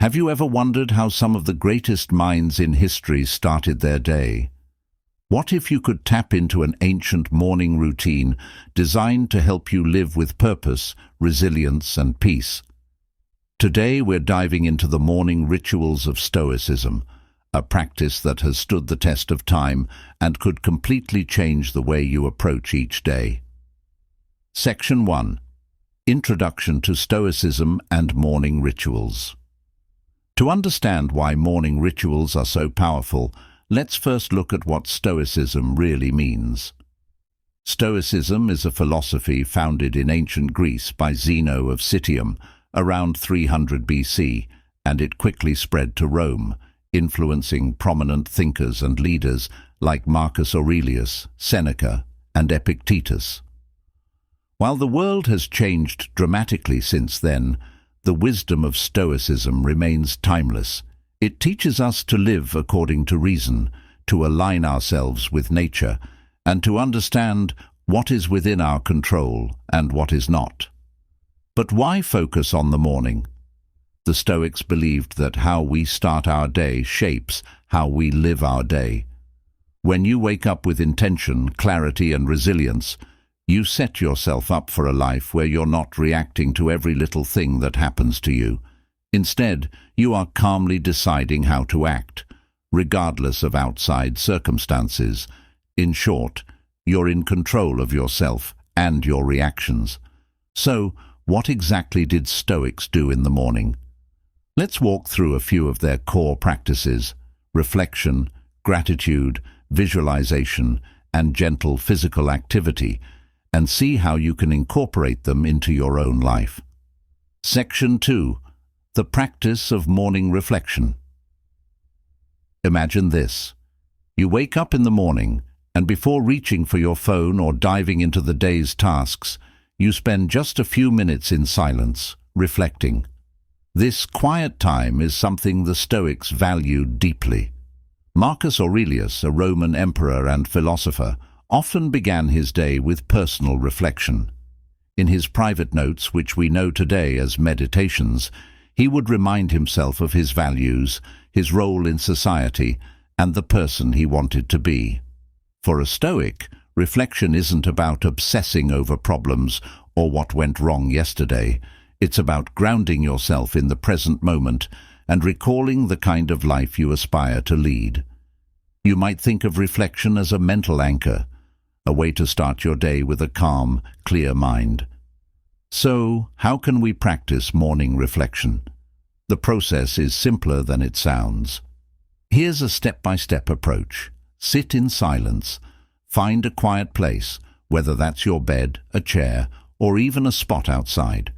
Have you ever wondered how some of the greatest minds in history started their day? What if you could tap into an ancient morning routine designed to help you live with purpose, resilience, and peace? Today we're diving into the morning rituals of Stoicism, a practice that has stood the test of time and could completely change the way you approach each day. Section 1. Introduction to Stoicism and Morning Rituals. To understand why morning rituals are so powerful, let's first look at what Stoicism really means. Stoicism is a philosophy founded in ancient Greece by Zeno of Citium around 300 BC, and it quickly spread to Rome, influencing prominent thinkers and leaders like Marcus Aurelius, Seneca, and Epictetus. While the world has changed dramatically since then, the wisdom of Stoicism remains timeless. It teaches us to live according to reason, to align ourselves with nature, and to understand what is within our control and what is not. But why focus on the morning? The Stoics believed that how we start our day shapes how we live our day. When you wake up with intention, clarity, and resilience, you set yourself up for a life where you're not reacting to every little thing that happens to you. Instead, you are calmly deciding how to act, regardless of outside circumstances. In short, you're in control of yourself and your reactions. So, what exactly did Stoics do in the morning? Let's walk through a few of their core practices: reflection, gratitude, visualization, and gentle physical activity, and see how you can incorporate them into your own life. Section 2. The practice of morning reflection. Imagine this. You wake up in the morning, and before reaching for your phone or diving into the day's tasks, you spend just a few minutes in silence, reflecting. This quiet time is something the Stoics valued deeply. Marcus Aurelius, a Roman emperor and philosopher, often began his day with personal reflection. In his private notes, which we know today as meditations, he would remind himself of his values, his role in society, and the person he wanted to be. For a Stoic, reflection isn't about obsessing over problems or what went wrong yesterday. It's about grounding yourself in the present moment and recalling the kind of life you aspire to lead. You might think of reflection as a mental anchor, a way to start your day with a calm, clear mind. So, how can we practice morning reflection? The process is simpler than it sounds. Here's a step-by-step approach. Sit in silence. Find a quiet place, whether that's your bed, a chair, or even a spot outside.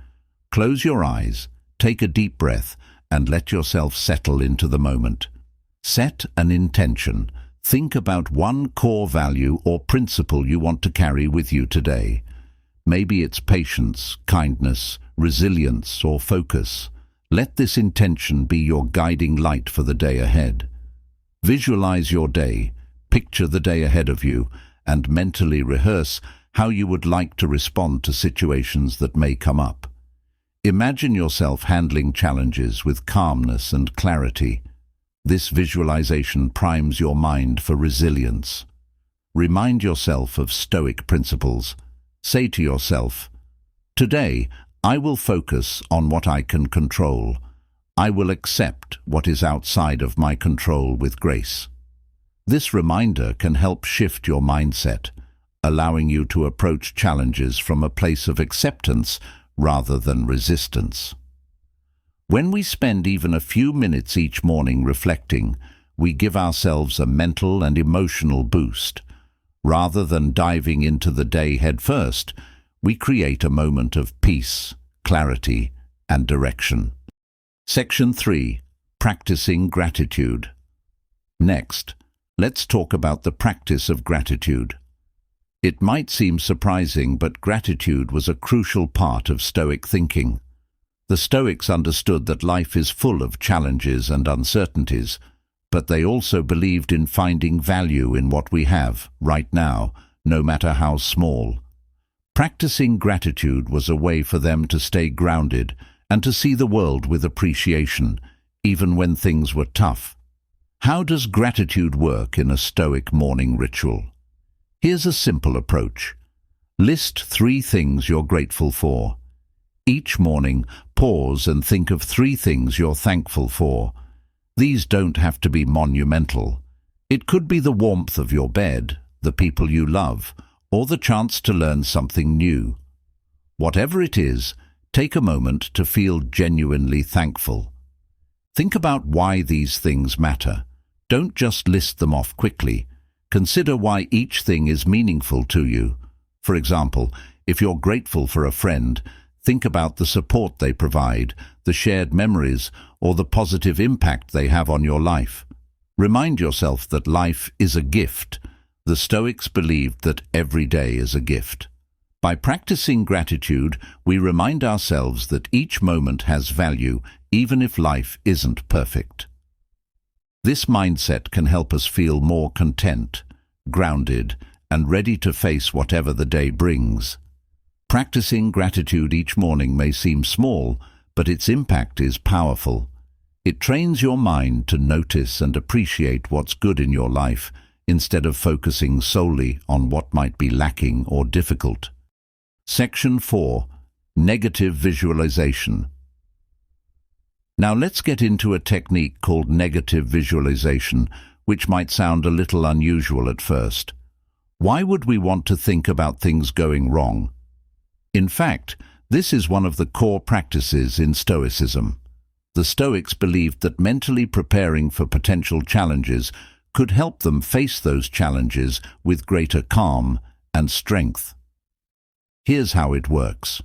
Close your eyes, take a deep breath, and let yourself settle into the moment. Set an intention. Think about one core value or principle you want to carry with you today. Maybe it's patience, kindness, resilience, or focus. Let this intention be your guiding light for the day ahead. Visualize your day, picture the day ahead of you, and mentally rehearse how you would like to respond to situations that may come up. Imagine yourself handling challenges with calmness and clarity. This visualization primes your mind for resilience. Remind yourself of Stoic principles. Say to yourself, "Today, I will focus on what I can control. I will accept what is outside of my control with grace." This reminder can help shift your mindset, allowing you to approach challenges from a place of acceptance rather than resistance. When we spend even a few minutes each morning reflecting, we give ourselves a mental and emotional boost. Rather than diving into the day head first, we create a moment of peace, clarity, and direction. Section 3. Practicing gratitude. Next, let's talk about the practice of gratitude. It might seem surprising, but gratitude was a crucial part of Stoic thinking. The Stoics understood that life is full of challenges and uncertainties, but they also believed in finding value in what we have, right now, no matter how small. Practicing gratitude was a way for them to stay grounded and to see the world with appreciation, even when things were tough. How does gratitude work in a Stoic morning ritual? Here's a simple approach. List 3 things you're grateful for. Each morning, pause and think of 3 things you're thankful for. These don't have to be monumental. It could be the warmth of your bed, the people you love, or the chance to learn something new. Whatever it is, take a moment to feel genuinely thankful. Think about why these things matter. Don't just list them off quickly. Consider why each thing is meaningful to you. For example, if you're grateful for a friend, think about the support they provide, the shared memories, or the positive impact they have on your life. Remind yourself that life is a gift. The Stoics believed that every day is a gift. By practicing gratitude, we remind ourselves that each moment has value, even if life isn't perfect. This mindset can help us feel more content, grounded, and ready to face whatever the day brings. Practicing gratitude each morning may seem small, but its impact is powerful. It trains your mind to notice and appreciate what's good in your life, instead of focusing solely on what might be lacking or difficult. Section 4. Negative visualization. Now let's get into a technique called negative visualization, which might sound a little unusual at first. Why would we want to think about things going wrong? In fact, this is one of the core practices in Stoicism. The Stoics believed that mentally preparing for potential challenges could help them face those challenges with greater calm and strength. Here's how it works.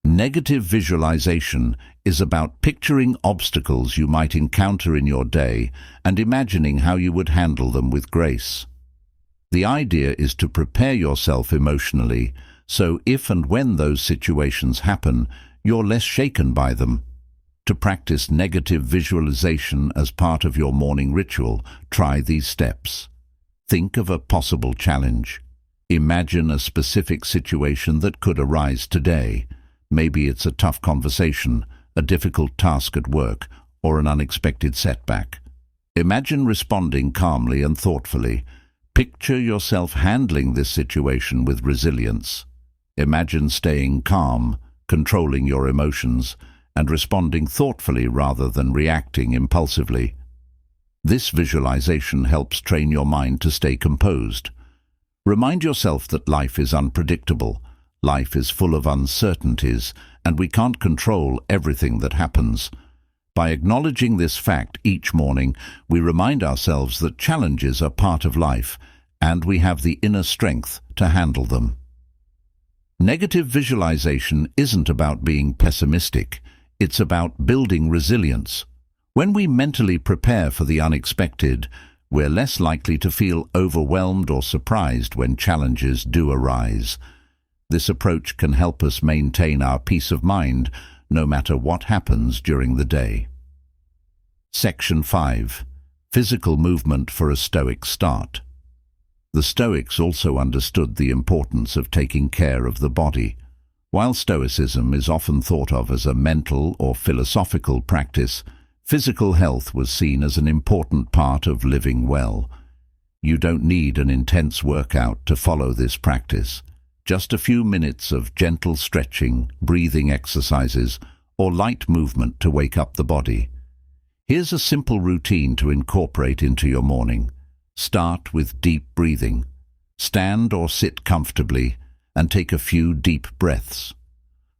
Negative visualization is about picturing obstacles you might encounter in your day and imagining how you would handle them with grace. The idea is to prepare yourself emotionally, so if and when those situations happen, you're less shaken by them. To practice negative visualization as part of your morning ritual, try these steps. Think of a possible challenge. Imagine a specific situation that could arise today. Maybe it's a tough conversation, a difficult task at work, or an unexpected setback. Imagine responding calmly and thoughtfully. Picture yourself handling this situation with resilience. Imagine staying calm, controlling your emotions, and responding thoughtfully rather than reacting impulsively. This visualization helps train your mind to stay composed. Remind yourself that life is unpredictable. Life is full of uncertainties, and we can't control everything that happens. By acknowledging this fact each morning, we remind ourselves that challenges are part of life, and we have the inner strength to handle them. Negative visualization isn't about being pessimistic. It's about building resilience. When we mentally prepare for the unexpected, we're less likely to feel overwhelmed or surprised when challenges do arise. This approach can help us maintain our peace of mind, no matter what happens during the day. Section 5. Physical movement for a Stoic start. The Stoics also understood the importance of taking care of the body. While Stoicism is often thought of as a mental or philosophical practice, physical health was seen as an important part of living well. You don't need an intense workout to follow this practice. Just a few minutes of gentle stretching, breathing exercises, or light movement to wake up the body. Here's a simple routine to incorporate into your morning. Start with deep breathing. Stand or sit comfortably and take a few deep breaths.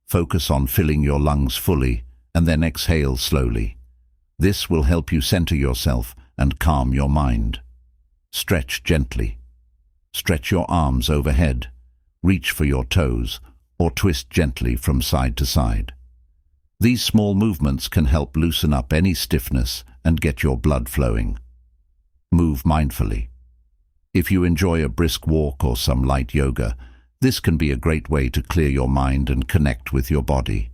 Focus on filling your lungs fully and then exhale slowly. This will help you center yourself and calm your mind. Stretch gently. Stretch your arms overhead. Reach for your toes, or twist gently from side to side. These small movements can help loosen up any stiffness and get your blood flowing. Move mindfully. If you enjoy a brisk walk or some light yoga, this can be a great way to clear your mind and connect with your body.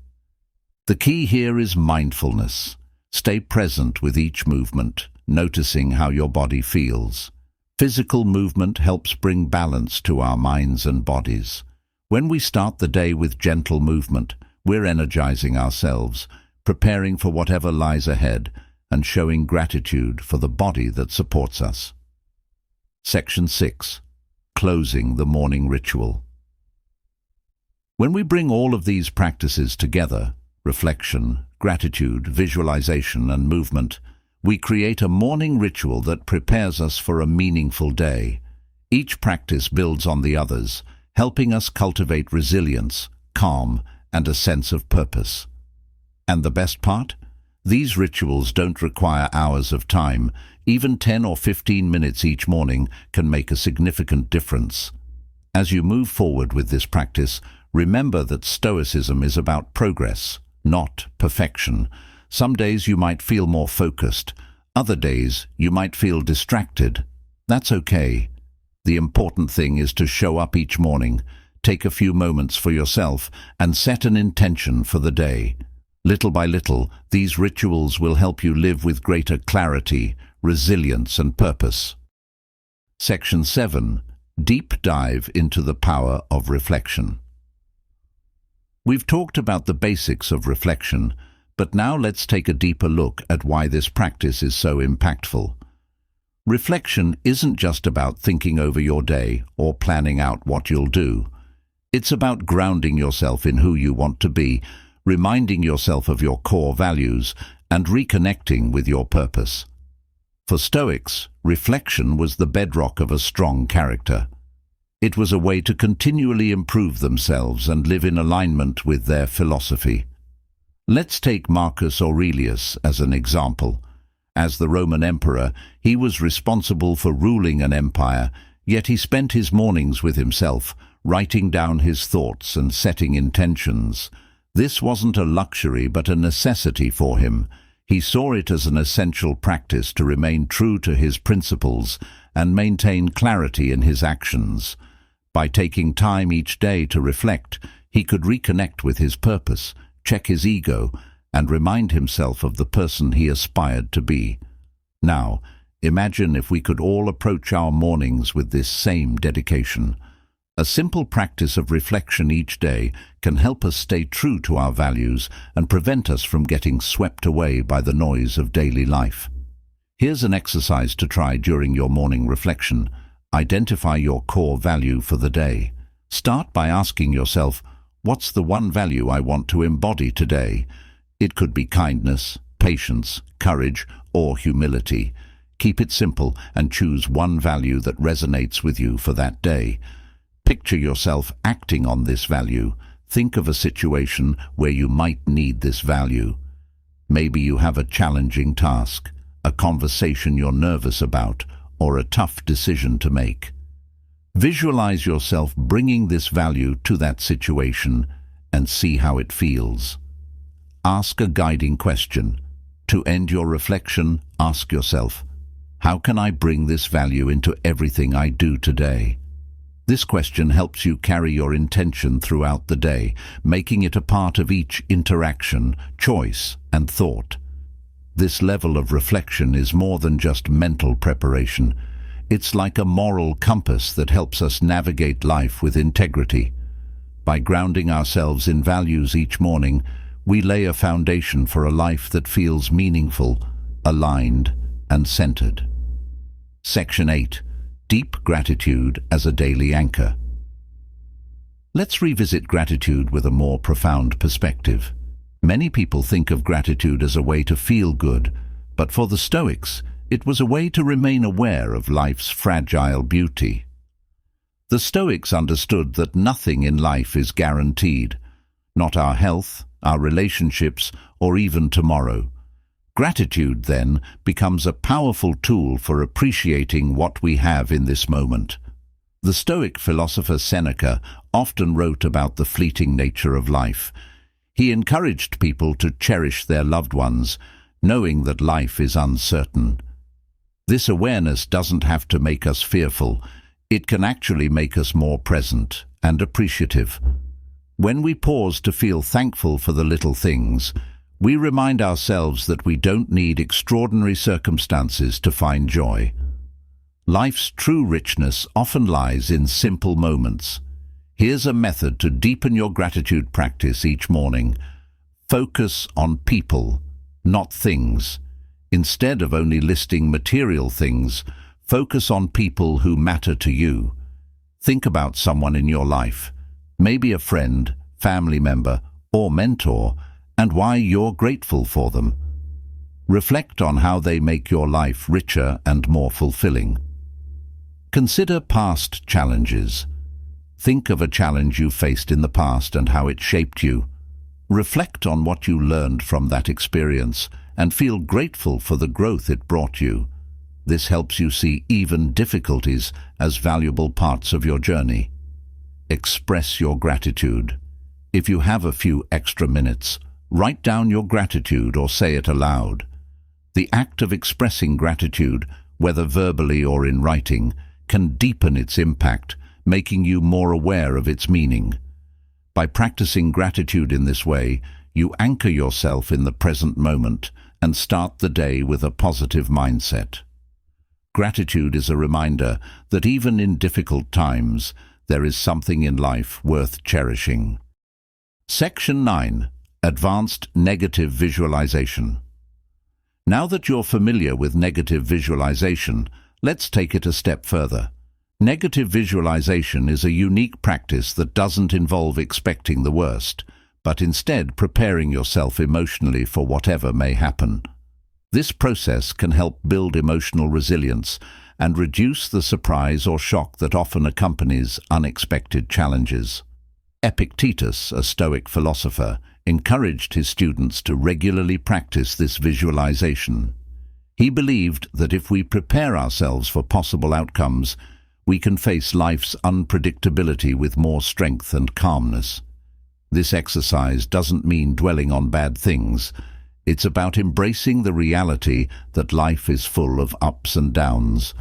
The key here is mindfulness. Stay present with each movement, noticing how your body feels. Physical movement helps bring balance to our minds and bodies. When we start the day with gentle movement, we're energizing ourselves, preparing for whatever lies ahead, and showing gratitude for the body that supports us. Section 6. Closing the morning ritual. When we bring all of these practices together, reflection, gratitude, visualization, and movement, we create a morning ritual that prepares us for a meaningful day. Each practice builds on the others, helping us cultivate resilience, calm, and a sense of purpose. And the best part? These rituals don't require hours of time. Even 10 or 15 minutes each morning can make a significant difference. As you move forward with this practice, remember that Stoicism is about progress, not perfection. Some days you might feel more focused. Other days you might feel distracted. That's okay. The important thing is to show up each morning, take a few moments for yourself, and set an intention for the day. Little by little, these rituals will help you live with greater clarity, resilience, and purpose. Section 7. Deep dive into the power of reflection. We've talked about the basics of reflection, but now let's take a deeper look at why this practice is so impactful. Reflection isn't just about thinking over your day or planning out what you'll do. It's about grounding yourself in who you want to be, reminding yourself of your core values, and reconnecting with your purpose. For Stoics, reflection was the bedrock of a strong character. It was a way to continually improve themselves and live in alignment with their philosophy. Let's take Marcus Aurelius as an example. As the Roman emperor, he was responsible for ruling an empire, yet he spent his mornings with himself, writing down his thoughts and setting intentions. This wasn't a luxury but a necessity for him. He saw it as an essential practice to remain true to his principles and maintain clarity in his actions. By taking time each day to reflect, he could reconnect with his purpose, check his ego, and remind himself of the person he aspired to be. Now, imagine if we could all approach our mornings with this same dedication. A simple practice of reflection each day can help us stay true to our values and prevent us from getting swept away by the noise of daily life. Here's an exercise to try during your morning reflection. Identify your core value for the day. Start by asking yourself, what's the one value I want to embody today? It could be kindness, patience, courage, or humility. Keep it simple and choose one value that resonates with you for that day. Picture yourself acting on this value. Think of a situation where you might need this value. Maybe you have a challenging task, a conversation you're nervous about, or a tough decision to make. Visualize yourself bringing this value to that situation and see how it feels. Ask a guiding question. To end your reflection, ask yourself, how can I bring this value into everything I do today? This question helps you carry your intention throughout the day, making it a part of each interaction, choice, and thought. This level of reflection is more than just mental preparation. It's like a moral compass that helps us navigate life with integrity. By grounding ourselves in values each morning, we lay a foundation for a life that feels meaningful, aligned, and centered. Section 8. Deep gratitude as a daily anchor. Let's revisit gratitude with a more profound perspective. Many people think of gratitude as a way to feel good, but for the Stoics, it was a way to remain aware of life's fragile beauty. The Stoics understood that nothing in life is guaranteed, not our health, our relationships, or even tomorrow. Gratitude, then, becomes a powerful tool for appreciating what we have in this moment. The Stoic philosopher Seneca often wrote about the fleeting nature of life. He encouraged people to cherish their loved ones, knowing that life is uncertain. This awareness doesn't have to make us fearful. It can actually make us more present and appreciative. When we pause to feel thankful for the little things, we remind ourselves that we don't need extraordinary circumstances to find joy. Life's true richness often lies in simple moments. Here's a method to deepen your gratitude practice each morning. Focus on people, not things. Instead of only listing material things, focus on people who matter to you. Think about someone in your life, maybe a friend, family member, or mentor, and why you're grateful for them. Reflect on how they make your life richer and more fulfilling. Consider past challenges. Think of a challenge you faced in the past and how it shaped you. Reflect on what you learned from that experience and feel grateful for the growth it brought you. This helps you see even difficulties as valuable parts of your journey. Express your gratitude. If you have a few extra minutes, write down your gratitude or say it aloud. The act of expressing gratitude, whether verbally or in writing, can deepen its impact, making you more aware of its meaning. By practicing gratitude in this way, you anchor yourself in the present moment and start the day with a positive mindset. Gratitude is a reminder that even in difficult times, there is something in life worth cherishing. Section 9. Advanced Negative Visualization. Now that you're familiar with negative visualization, let's take it a step further. Negative visualization is a unique practice that doesn't involve expecting the worst, but instead preparing yourself emotionally for whatever may happen. This process can help build emotional resilience and reduce the surprise or shock that often accompanies unexpected challenges. Epictetus, a Stoic philosopher, encouraged his students to regularly practice this visualization. He believed that if we prepare ourselves for possible outcomes, we can face life's unpredictability with more strength and calmness. This exercise doesn't mean dwelling on bad things. It's about embracing the reality that life is full of ups and downs.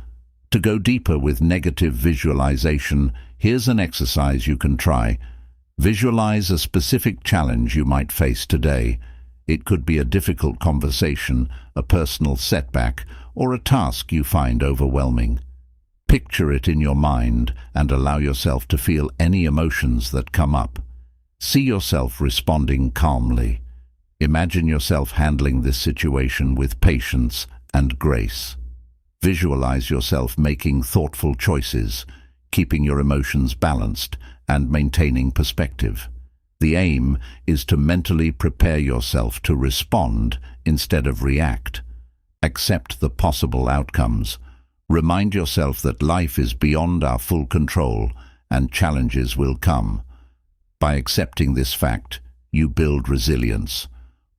To go deeper with negative visualization, here's an exercise you can try. Visualize a specific challenge you might face today. It could be a difficult conversation, a personal setback, or a task you find overwhelming. Picture it in your mind and allow yourself to feel any emotions that come up. See yourself responding calmly. Imagine yourself handling this situation with patience and grace. Visualize yourself making thoughtful choices, keeping your emotions balanced, and maintaining perspective. The aim is to mentally prepare yourself to respond instead of react. Accept the possible outcomes. Remind yourself that life is beyond our full control and challenges will come. By accepting this fact, you build resilience.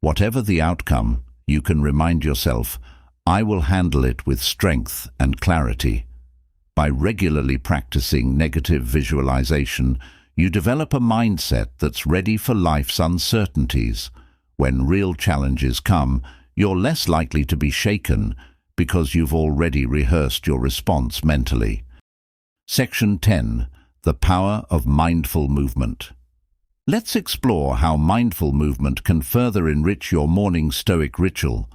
Whatever the outcome, you can remind yourself, I will handle it with strength and clarity. By regularly practicing negative visualization, you develop a mindset that's ready for life's uncertainties. When real challenges come, you're less likely to be shaken because you've already rehearsed your response mentally. Section 10. The Power of Mindful Movement. Let's explore how mindful movement can further enrich your morning Stoic ritual.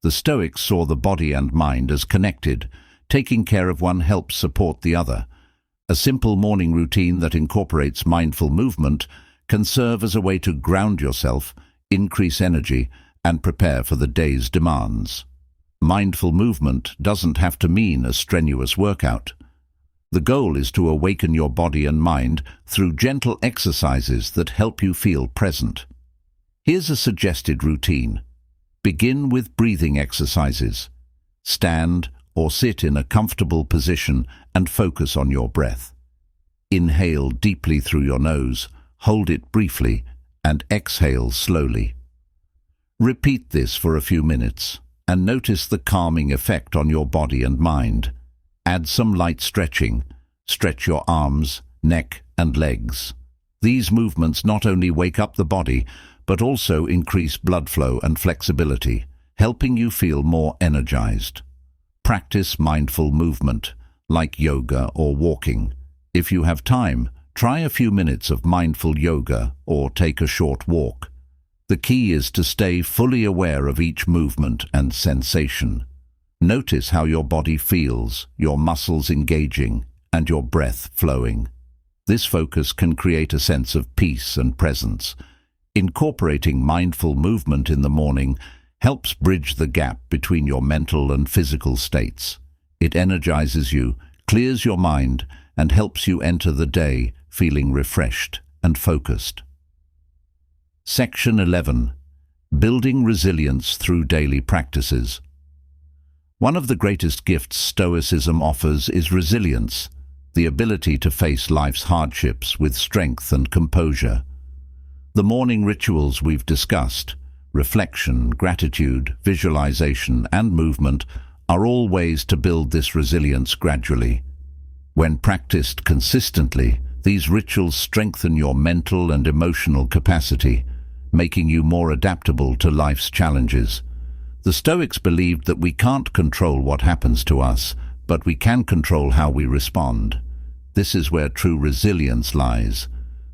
The Stoics saw the body and mind as connected. Taking care of one helps support the other. A simple morning routine that incorporates mindful movement can serve as a way to ground yourself, increase energy, and prepare for the day's demands. Mindful movement doesn't have to mean a strenuous workout. The goal is to awaken your body and mind through gentle exercises that help you feel present. Here's a suggested routine. Begin with breathing exercises. Stand or sit in a comfortable position and focus on your breath. Inhale deeply through your nose, hold it briefly, and exhale slowly. Repeat this for a few minutes and notice the calming effect on your body and mind. Add some light stretching. Stretch your arms, neck, and legs. These movements not only wake up the body, but also increase blood flow and flexibility, helping you feel more energized. Practice mindful movement, like yoga or walking. If you have time, try a few minutes of mindful yoga or take a short walk. The key is to stay fully aware of each movement and sensation. Notice how your body feels, your muscles engaging, and your breath flowing. This focus can create a sense of peace and presence. Incorporating mindful movement in the morning helps bridge the gap between your mental and physical states. It energizes you, clears your mind, and helps you enter the day feeling refreshed and focused. Section 11. Building resilience through daily practices. One of the greatest gifts Stoicism offers is resilience, the ability to face life's hardships with strength and composure. The morning rituals we've discussed, reflection, gratitude, visualization, and movement, are all ways to build this resilience gradually. When practiced consistently, these rituals strengthen your mental and emotional capacity, making you more adaptable to life's challenges. The Stoics believed that we can't control what happens to us, but we can control how we respond. This is where true resilience lies.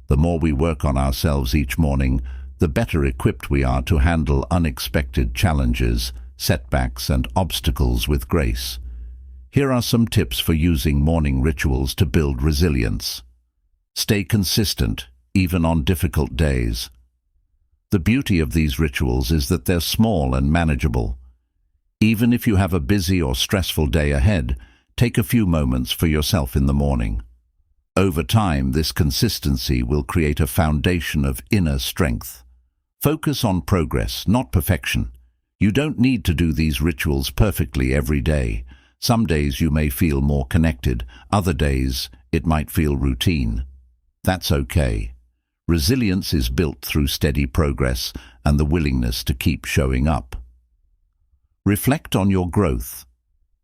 The more we work on ourselves each morning, the better equipped we are to handle unexpected challenges, setbacks, and obstacles with grace. Here are some tips for using morning rituals to build resilience. Stay consistent, even on difficult days. The beauty of these rituals is that they're small and manageable. Even if you have a busy or stressful day ahead, take a few moments for yourself in the morning. Over time, this consistency will create a foundation of inner strength. Focus on progress, not perfection. You don't need to do these rituals perfectly every day. Some days you may feel more connected, other days it might feel routine. That's okay. Resilience is built through steady progress and the willingness to keep showing up. Reflect on your growth.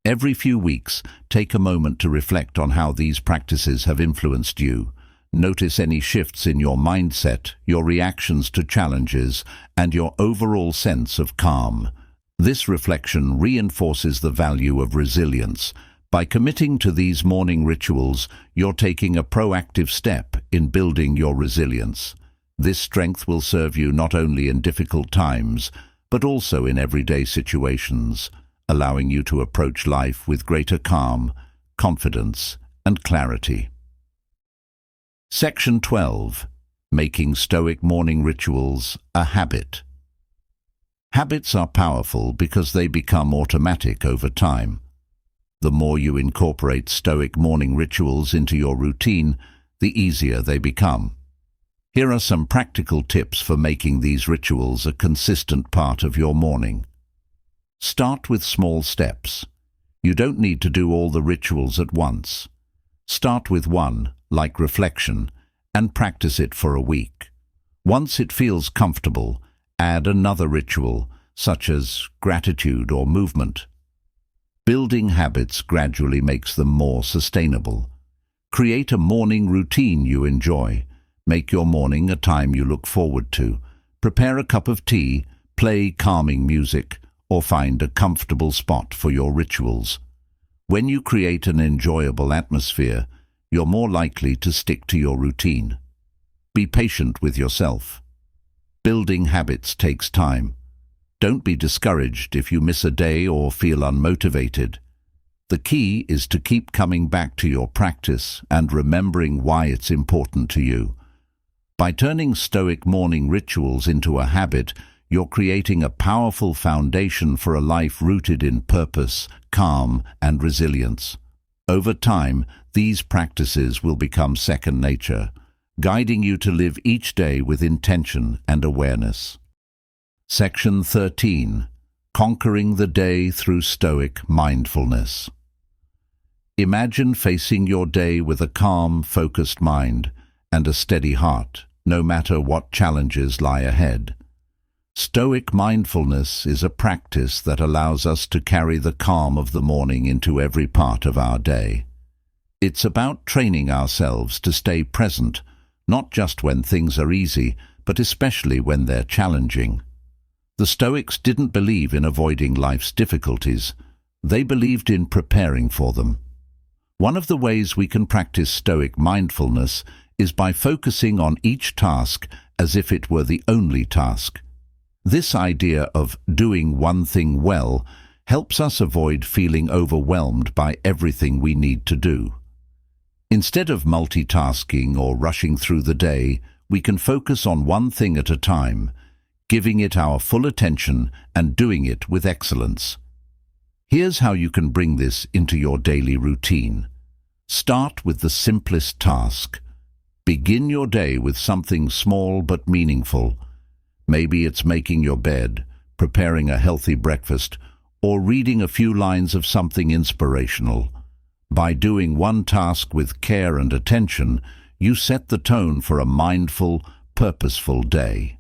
Every few weeks, take a moment to reflect on how these practices have influenced you. Notice any shifts in your mindset, your reactions to challenges, and your overall sense of calm. This reflection reinforces the value of resilience. By committing to these morning rituals, you're taking a proactive step in building your resilience. This strength will serve you not only in difficult times, but also in everyday situations, allowing you to approach life with greater calm, confidence, and clarity. Section 12. Making Stoic morning rituals a habit. Habits are powerful because they become automatic over time. The more you incorporate Stoic morning rituals into your routine, the easier they become. Here are some practical tips for making these rituals a consistent part of your morning. Start with small steps. You don't need to do all the rituals at once. Start with one, like reflection, and practice it for a week. Once it feels comfortable, add another ritual, such as gratitude or movement. Building habits gradually makes them more sustainable. Create a morning routine you enjoy. Make your morning a time you look forward to. Prepare a cup of tea, play calming music, or find a comfortable spot for your rituals. When you create an enjoyable atmosphere, you're more likely to stick to your routine. Be patient with yourself. Building habits takes time. Don't be discouraged if you miss a day or feel unmotivated. The key is to keep coming back to your practice and remembering why it's important to you. By turning Stoic morning rituals into a habit, you're creating a powerful foundation for a life rooted in purpose, calm, and resilience. Over time, these practices will become second nature, guiding you to live each day with intention and awareness. Section 13. Conquering the day through Stoic mindfulness. Imagine facing your day with a calm, focused mind and a steady heart, no matter what challenges lie ahead. Stoic mindfulness is a practice that allows us to carry the calm of the morning into every part of our day. It's about training ourselves to stay present, not just when things are easy, but especially when they're challenging. The Stoics didn't believe in avoiding life's difficulties. They believed in preparing for them. One of the ways we can practice Stoic mindfulness is by focusing on each task as if it were the only task. This idea of doing one thing well helps us avoid feeling overwhelmed by everything we need to do. Instead of multitasking or rushing through the day, we can focus on one thing at a time, giving it our full attention and doing it with excellence. Here's how you can bring this into your daily routine. Start with the simplest task. Begin your day with something small but meaningful. Maybe it's making your bed, preparing a healthy breakfast, or reading a few lines of something inspirational. By doing one task with care and attention, you set the tone for a mindful, purposeful day.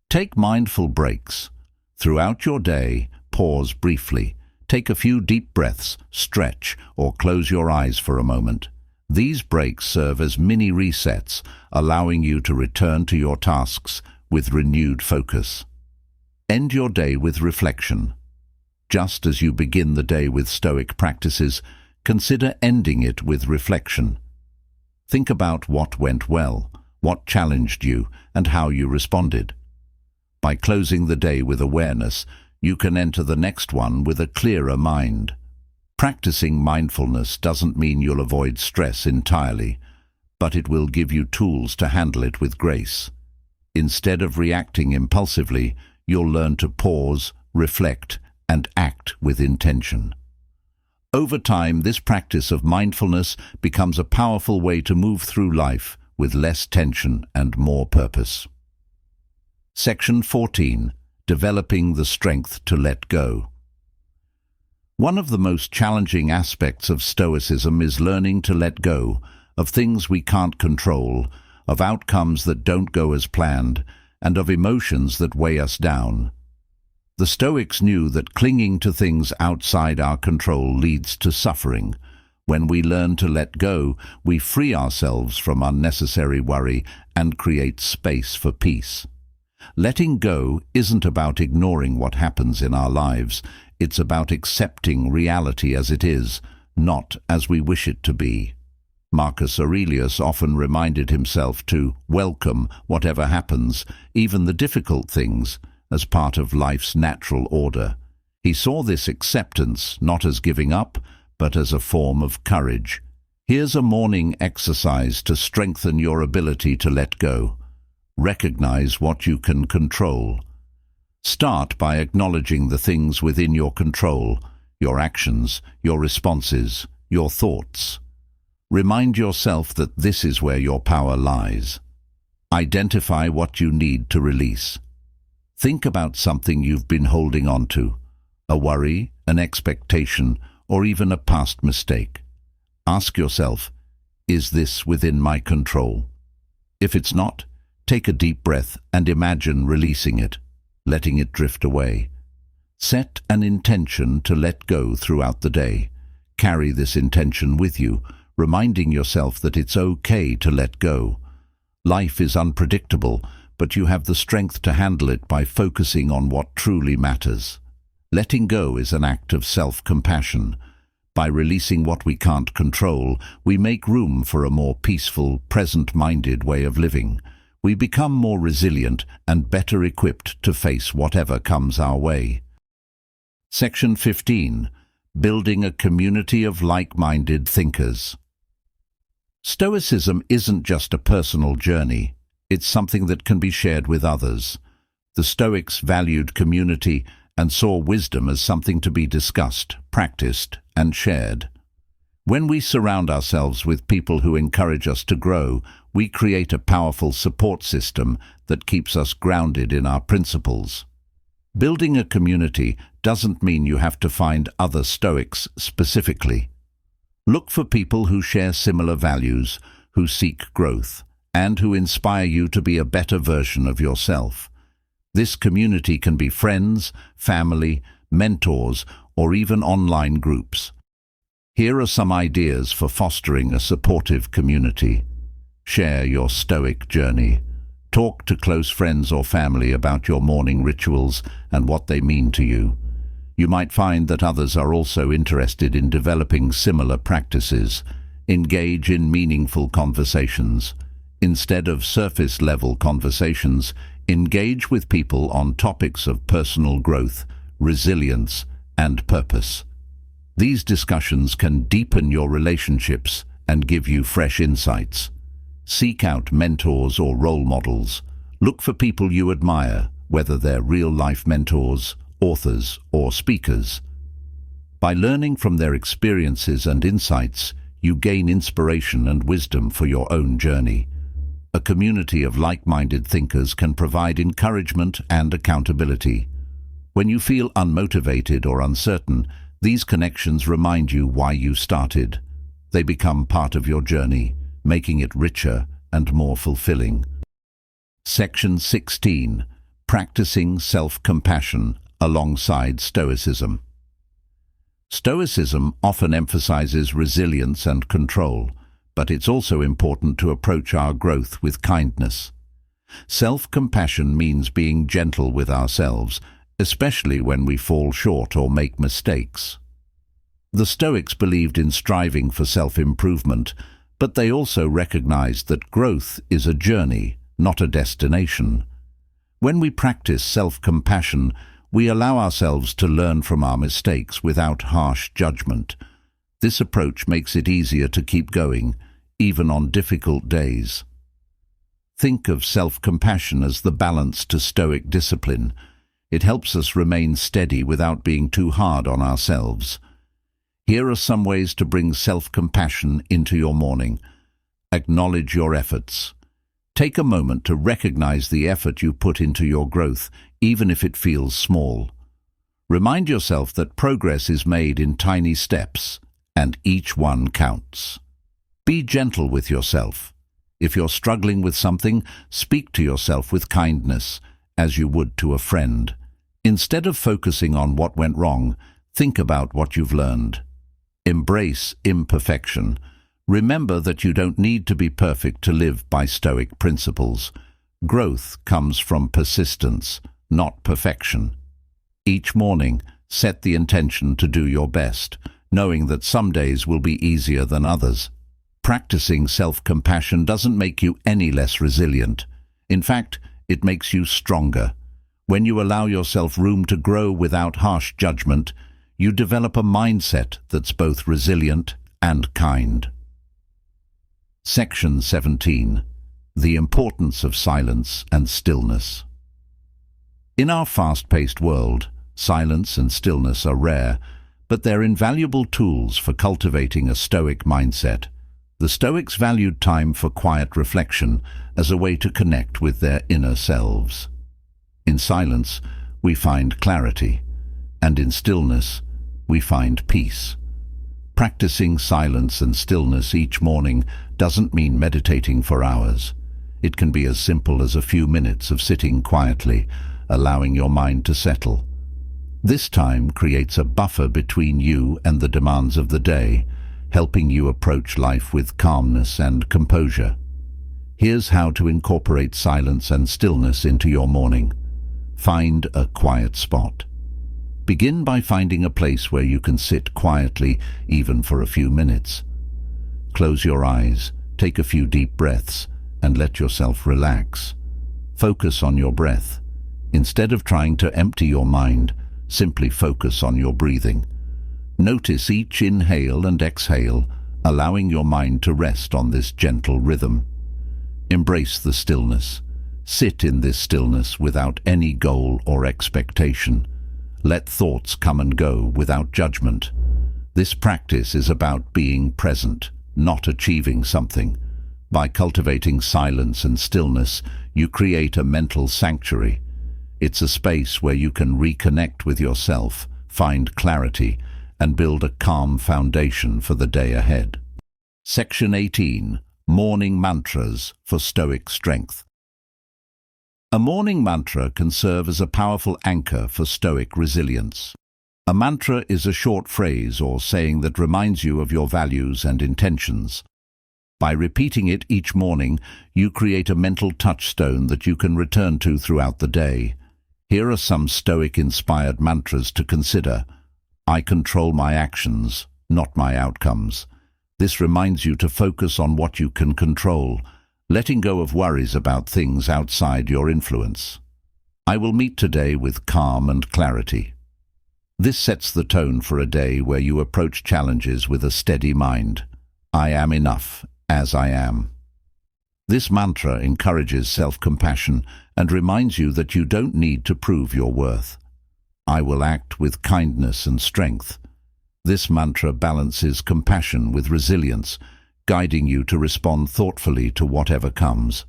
Take mindful breaks. Throughout your day, pause briefly. Take a few deep breaths, stretch, or close your eyes for a moment. These breaks serve as mini resets, allowing you to return to your tasks with renewed focus. End your day with reflection. Just as you begin the day with Stoic practices, consider ending it with reflection. Think about what went well, what challenged you, and how you responded. By closing the day with awareness, you can enter the next one with a clearer mind. Practicing mindfulness doesn't mean you'll avoid stress entirely, but it will give you tools to handle it with grace. Instead of reacting impulsively, you'll learn to pause, reflect, and act with intention. Over time, this practice of mindfulness becomes a powerful way to move through life with less tension and more purpose. Section 14. Developing the strength to let go. One of the most challenging aspects of Stoicism is learning to let go of things we can't control, of outcomes that don't go as planned, and of emotions that weigh us down. The Stoics knew that clinging to things outside our control leads to suffering. When we learn to let go, we free ourselves from unnecessary worry and create space for peace. Letting go isn't about ignoring what happens in our lives. It's about accepting reality as it is, not as we wish it to be. Marcus Aurelius often reminded himself to welcome whatever happens, even the difficult things, as part of life's natural order. He saw this acceptance not as giving up, but as a form of courage. Here's a morning exercise to strengthen your ability to let go. Recognize what you can control. Start by acknowledging the things within your control, your actions, your responses, your thoughts. Remind yourself that this is where your power lies. Identify what you need to release. Think about something you've been holding on to, a worry, an expectation, or even a past mistake. Ask yourself, is this within my control? If it's not, take a deep breath and imagine releasing it, letting it drift away. Set an intention to let go throughout the day. Carry this intention with you, reminding yourself that it's okay to let go. Life is unpredictable, but you have the strength to handle it by focusing on what truly matters. Letting go is an act of self-compassion. By releasing what we can't control, we make room for a more peaceful, present-minded way of living. We become more resilient and better equipped to face whatever comes our way. Section 15. Building a community of like-minded thinkers. Stoicism isn't just a personal journey. It's something that can be shared with others. The Stoics valued community and saw wisdom as something to be discussed, practiced, and shared. When we surround ourselves with people who encourage us to grow, we create a powerful support system that keeps us grounded in our principles. Building a community doesn't mean you have to find other Stoics specifically. Look for people who share similar values, who seek growth, and who inspire you to be a better version of yourself. This community can be friends, family, mentors, or even online groups. Here are some ideas for fostering a supportive community. Share your Stoic journey. Talk to close friends or family about your morning rituals and what they mean to you. You might find that others are also interested in developing similar practices. Engage in meaningful conversations. Instead of surface-level conversations, engage with people on topics of personal growth, resilience, and purpose. These discussions can deepen your relationships and give you fresh insights. Seek out mentors or role models. Look for people you admire, whether they're real-life mentors, authors, or speakers. By learning from their experiences and insights, you gain inspiration and wisdom for your own journey. A community of like-minded thinkers can provide encouragement and accountability. When you feel unmotivated or uncertain, these connections remind you why you started. They become part of your journey, making it richer and more fulfilling. Section 16. Practicing self-compassion alongside Stoicism. Stoicism often emphasizes resilience and control, but it's also important to approach our growth with kindness. Self-compassion means being gentle with ourselves, especially when we fall short or make mistakes. The Stoics believed in striving for self-improvement, but they also recognized that growth is a journey, not a destination. When we practice self-compassion, we allow ourselves to learn from our mistakes without harsh judgment. This approach makes it easier to keep going, even on difficult days. Think of self-compassion as the balance to Stoic discipline. It helps us remain steady without being too hard on ourselves. Here are some ways to bring self-compassion into your morning. Acknowledge your efforts. Take a moment to recognize the effort you put into your growth, even if it feels small. Remind yourself that progress is made in tiny steps, and each one counts. Be gentle with yourself. If you're struggling with something, speak to yourself with kindness, as you would to a friend. Instead of focusing on what went wrong, think about what you've learned. Embrace imperfection. Remember that you don't need to be perfect to live by Stoic principles. Growth comes from persistence, not perfection. Each morning, set the intention to do your best, knowing that some days will be easier than others. Practicing self-compassion doesn't make you any less resilient. In fact, it makes you stronger. When you allow yourself room to grow without harsh judgment, you develop a mindset that's both resilient and kind. Section 17. The importance of silence and stillness. In our fast-paced world, silence and stillness are rare, but they're invaluable tools for cultivating a Stoic mindset. The Stoics valued time for quiet reflection as a way to connect with their inner selves. In silence, we find clarity, and in stillness, we find peace. Practicing silence and stillness each morning doesn't mean meditating for hours. It can be as simple as a few minutes of sitting quietly, allowing your mind to settle. This time creates a buffer between you and the demands of the day, helping you approach life with calmness and composure. Here's how to incorporate silence and stillness into your morning. Find a quiet spot. Begin by finding a place where you can sit quietly, even for a few minutes. Close your eyes, take a few deep breaths, and let yourself relax. Focus on your breath. Instead of trying to empty your mind, simply focus on your breathing. Notice each inhale and exhale, allowing your mind to rest on this gentle rhythm. Embrace the stillness. Sit in this stillness without any goal or expectation. Let thoughts come and go without judgment. This practice is about being present, not achieving something. By cultivating silence and stillness, you create a mental sanctuary. It's a space where you can reconnect with yourself, find clarity, and build a calm foundation for the day ahead. Section 18. Morning Mantras for Stoic Strength. A morning mantra can serve as a powerful anchor for Stoic resilience. A mantra is a short phrase or saying that reminds you of your values and intentions. By repeating it each morning, you create a mental touchstone that you can return to throughout the day. Here are some Stoic-inspired mantras to consider. I control my actions, not my outcomes. This reminds you to focus on what you can control, letting go of worries about things outside your influence. I will meet today with calm and clarity. This sets the tone for a day where you approach challenges with a steady mind. I am enough as I am. This mantra encourages self-compassion and reminds you that you don't need to prove your worth. I will act with kindness and strength. This mantra balances compassion with resilience, guiding you to respond thoughtfully to whatever comes.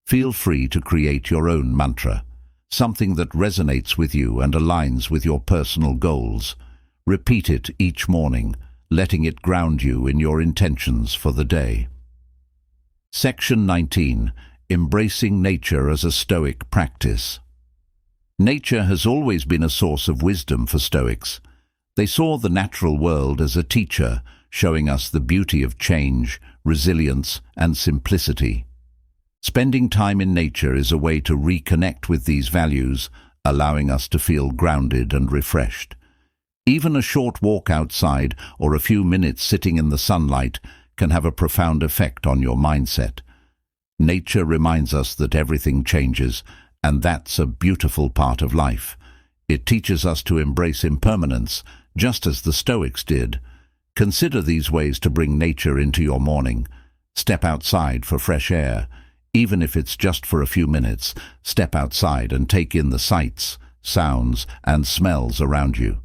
Feel free to create your own mantra, something that resonates with you and aligns with your personal goals. Repeat it each morning, letting it ground you in your intentions for the day. Section 19. Embracing nature as a Stoic practice. Nature has always been a source of wisdom for Stoics. They saw the natural world as a teacher, showing us the beauty of change, resilience, and simplicity. Spending time in nature is a way to reconnect with these values, allowing us to feel grounded and refreshed. Even a short walk outside or a few minutes sitting in the sunlight can have a profound effect on your mindset. Nature reminds us that everything changes, and that's a beautiful part of life. It teaches us to embrace impermanence, just as the Stoics did. Consider these ways to bring nature into your morning. Step outside for fresh air. Even if it's just for a few minutes, step outside and take in the sights, sounds, and smells around you.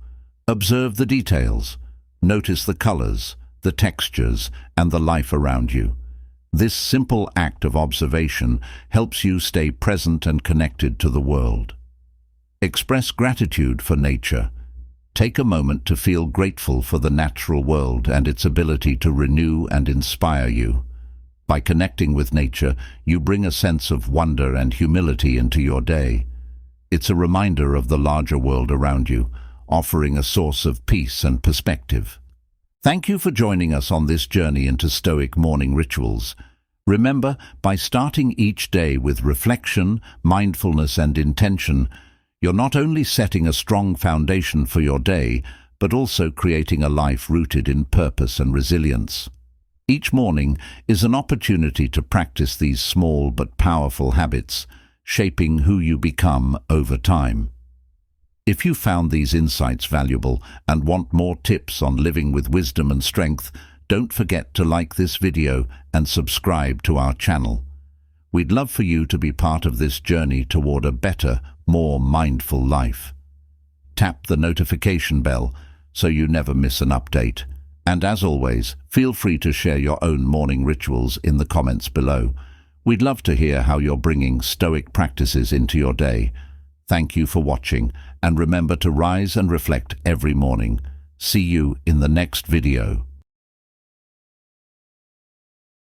Observe the details. Notice the colors, the textures, and the life around you. This simple act of observation helps you stay present and connected to the world. Express gratitude for nature. Take a moment to feel grateful for the natural world and its ability to renew and inspire you. By connecting with nature, you bring a sense of wonder and humility into your day. It's a reminder of the larger world around you, offering a source of peace and perspective. Thank you for joining us on this journey into Stoic morning rituals. Remember, by starting each day with reflection, mindfulness, and intention, you're not only setting a strong foundation for your day, but also creating a life rooted in purpose and resilience. Each morning is an opportunity to practice these small but powerful habits, shaping who you become over time. If you found these insights valuable and want more tips on living with wisdom and strength, don't forget to like this video and subscribe to our channel. We'd love for you to be part of this journey toward a better, more mindful life. Tap the notification bell so you never miss an update. And as always, feel free to share your own morning rituals in the comments below. We'd love to hear how you're bringing Stoic practices into your day. Thank you for watching, and remember to rise and reflect every morning. See you in the next video.